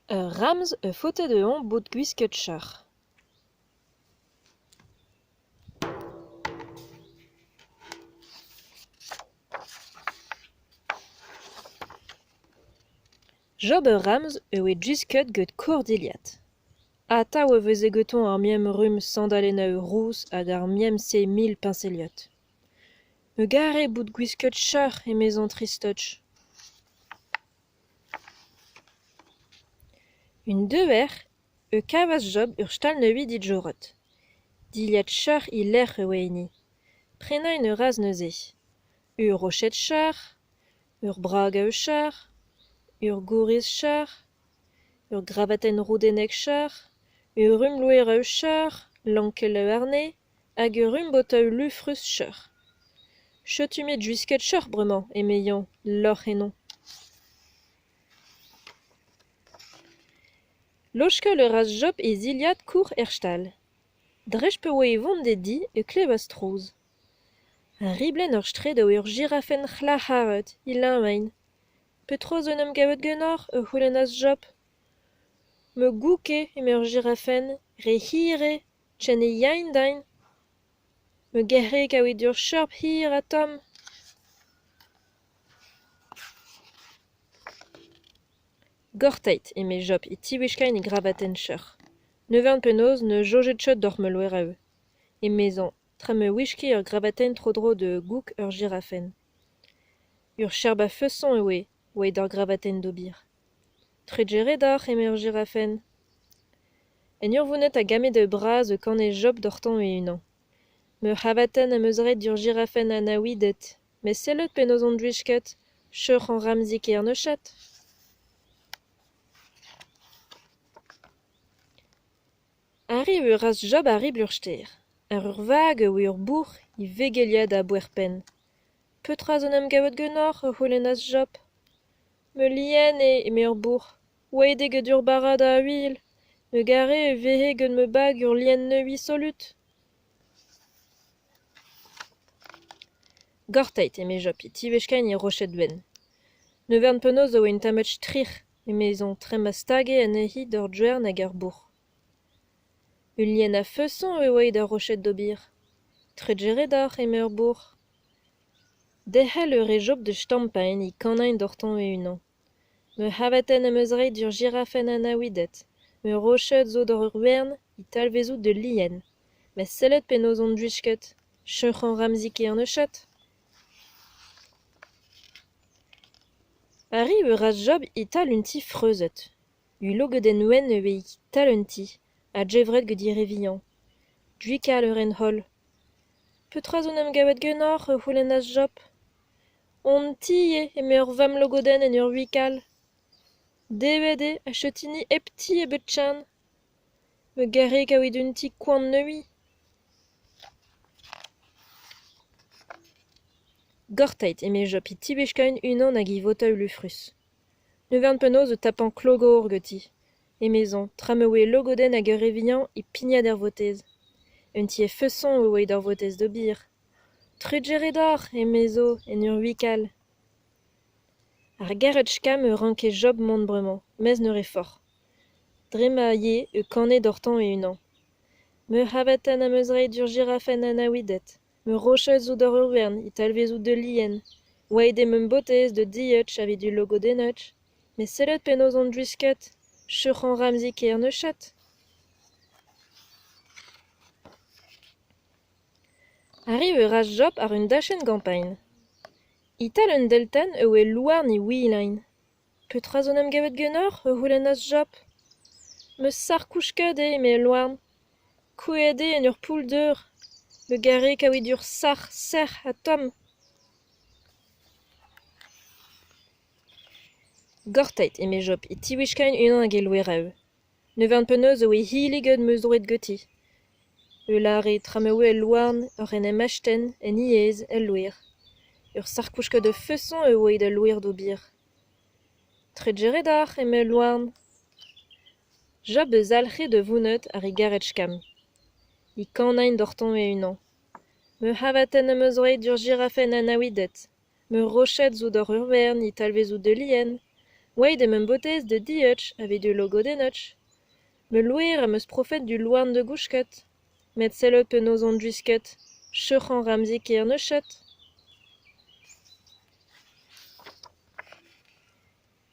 Rams faute de on bout gwisket. Job Rams e gwisket get cordiliat. Ata o veze geton ar miem rum sandalena rous hag ar miem se 1000 pinceliot. Me gare bout gwisket e mezan tristoch. Un deuer, kavas Job ur stal neuvi dit jorot. Diliat i ler weini. Prena une raz neuze. Ur rochet ur braga ur gouriz ur gravaten roudenek ur louer lankel arne, hag ur boteu lufrus Chetumet juisket bremañ, emeion, lor enon. Lochke le raz Job ziliad kour stal. Drej pe oe vont di klevas trouz. Un riblen ur stred ur girafen c'hlaharet, ilamein. Petroz un gavet genor c'houlennas Job. Me gouke ur girafen, re hire, chen yain dain. Me gerre kaout ur hir a tom. Gorteit Job tiwishkain gravaten Neuvan penoz ne jojet chot d'or me loereu. Mezan, tra me wishki ur gravaten trodro de gouk ur girafen. Ur cherba feuson oe d'or gravaten d'obir. Tregere d'or ur girafen. En ur vounet a game de braz kane Job d'orton unan. Me havaten a meuzret d'ur girafen a naouidet, me sellet penoz on dwishket, chur an ramzik ur neuchat. Arriv ur raz Job arrib ur steur. Ar ur vag ur bourg vegeliad a bouerpen. Petra zo nem gavet genor c'houlennas Job. Me lien me ur bourg. Oaide get ur barad a huil. Me gare vehe get me bag ur lien neui solut. Gorteit Job tivechkain rochet ben. Nevern penoz o en tamet trich mezon tremastage a nehi d'ur djwer nag ar bourg. Un lien a feuson oe da rochet d'obir. Tregere d'or ur bourg. Dehel ur Job de stampain kanain d'orton unan. Me havaten a meuzret d'ur girafen a naouidet. Me rochet zo d'or wern talvezout de lien. Me sellet penoz on dwishket. Chur an ramzik ur neuchat. Arriv ur raz Job tal un ti freuzet. Logoden wen tal un ti. A djevret get direvian. Dwikal ur en hol. Petra zo nem gavet genor c'houlennas Job. On tie ur vam logoden en ur wikal. Devede a chetini epti betchan. Me gare kaout un ti koan neui. Gorteit Job tibechkain unan hag voteu lufrus. Nevern penoz tapan klogo ur geti. Mezan, tramewe logoden hag ur revian pignad er votez. Un ti feuson oe d'ar votez d'obir. Tregere d'or mezo en ur wikal. Ar garet chkam ranke Job mont bremañ, mez n'eure fort. Drema ye kanet d'orton unan. Me havaten a meuzret d'ur girafen a naouidet. Me rochet zo d'or ur wern talvezout de lien. Oaide mem botez de dietch avid du logodenetch. Me sellet penoz on dwisket. Chur an ramzik ur neuchat. Arriv ur raz Job ar un dachen gampain. Tal un delten oe louar ni wilain. Petra zo nem gavet genor c'houlennas Job. Me sar kouchket me louarn. Kouede en ur poul d'eur. Me gare kaout ur ser a tom. Gorteit Job tiwishkain unan hag louereu. Nevern penoz oe hiliget meuzouret geti. Lare tramewe louarn ur en achten en iez louer. Ur sarkouchket de feuson oe da louer d'obir. Tregere d'or louarn. Job zalc'he de vounet ar garet chkam. Kanain d'orton unan. Me havaten a meuzret d'ur girafen a naouidet. Me rochet zo d'or ur wern talvezout de lien. Wade em botez de dietch avait du logo de notch. Me louer am eus profet du loan de gouchket. Met sellet penaos an duisket, chec'han ramzik er nechet.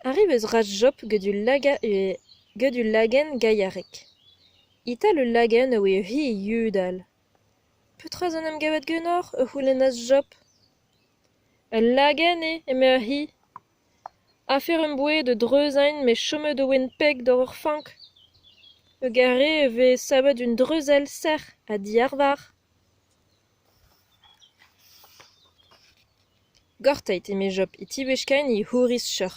Arriv eus raz jop get du lagen gaiarek. Ita le lagen oe hi yudal. Petra an am gavet genor c'houlennas jop. El lagen eme hi. Afer un boe de dreuzain me chome de wen peg d'or ur fank. Gare ve sabet un dreuzel serr a diarvar. Gortait eme jop e tibechkain i houris chur.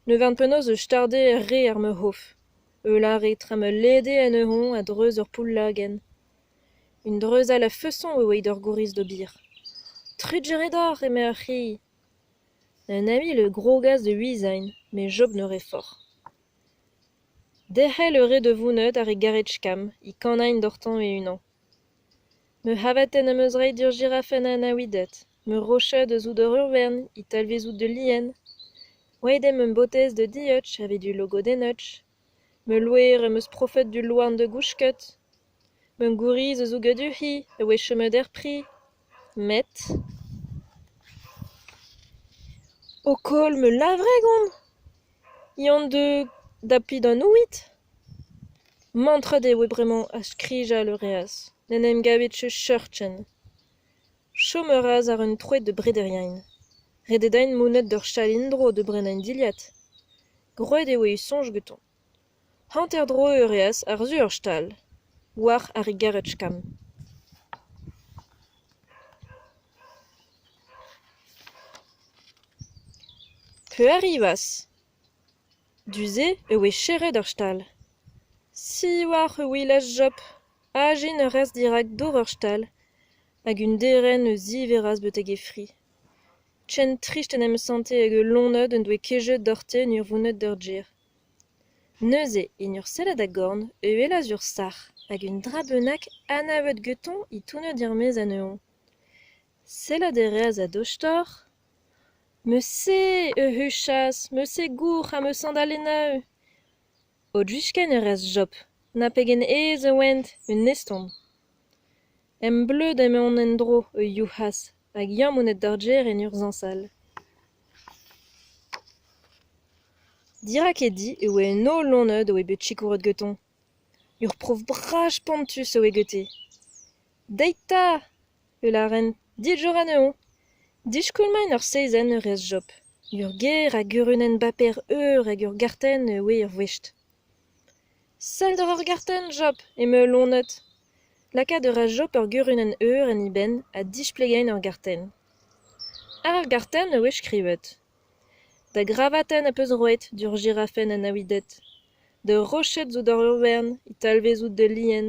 Ne vant penaos eus starde re ar me hof. Lare tra me lede en ehon a dreuz ur poul lagen. Un dreuzel a feusson oe d'ur gouriz de bir. Trudgeret d'or eme ar hi. Un ami le gros gaz de huizain, mais job n'aurait fort. Derhel eure de vounet ar e garetchkam, i kanain d'ortan e unan. Me havaten am eus reiñ d'ur girafen a anaouidet, me rochet eus out ur urvern, i talvezout de lien. Oedem un botez de dietch ave du logo de notch. Me louer am eus profet du loan de gouchket. Me gouriz eus o du hi, e oe cheme der pri. Met. O kol me lavregont. Ian de dapid an ouit. Mantra de oe bremañ a skrija le reas. Nenem gavet churchen. Chomeraz ar un troet de brederien. Rededain mounet d'ur chalindro de brenañ diliat. Groet e oe sonj geton. Hanter dro e reas ar zu ur stal. War ar e garetchkam. Peu arrivas. Duze e oe cheret ur stal. Si war e oe jop, agin ur rez dirak d'or ur stal, hag un deren eus ziveras betek e fri. Tchen trist en em sante hag e lonet un doe kejet d'orte n'ur vounet d'ur djir. Neuze en ur sellet a gorn e elaz ur sar, hag un drabenak anavet geton i tounet dir mez an eon. Sellet e reas a dostor. Me se e huchas, me se gour ha me sandalena. O djuishken e rez jop, na pegen ez e went un neston. Em bleud em eon en dro e youhas, hag yam mounet d'ar en ur zansal. Dirak e di e oe no lonet oe bet chikouret geton. Ur prof braj pantus oe gete. Deita, e la ren, dit jor an eon. Diskoulmain ur seizen ur rez jop. Ur ger a gurunen baper eur hag ur garten e oe ur west. Sell d'ur ur garten jop, eme lonet. Laka de ra jop ur gurunen eur en iben a displegain ur garten. Ar garten e oe skrivet. Da gravaten a peus roet d'ur girafen an aouidet. De rochet zo d'ur urvern, i talvezout de lien.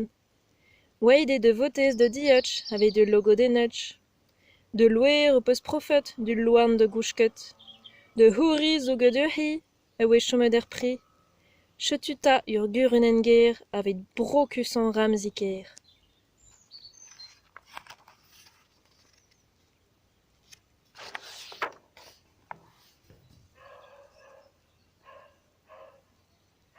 Weide de votez de dietch ave de logo de notch. De louer o peus profet du loan de gouchket. De houriz o get ur hi, e oe chome der pri. Chetuta ur gurunen ger avet brokus an ramziker.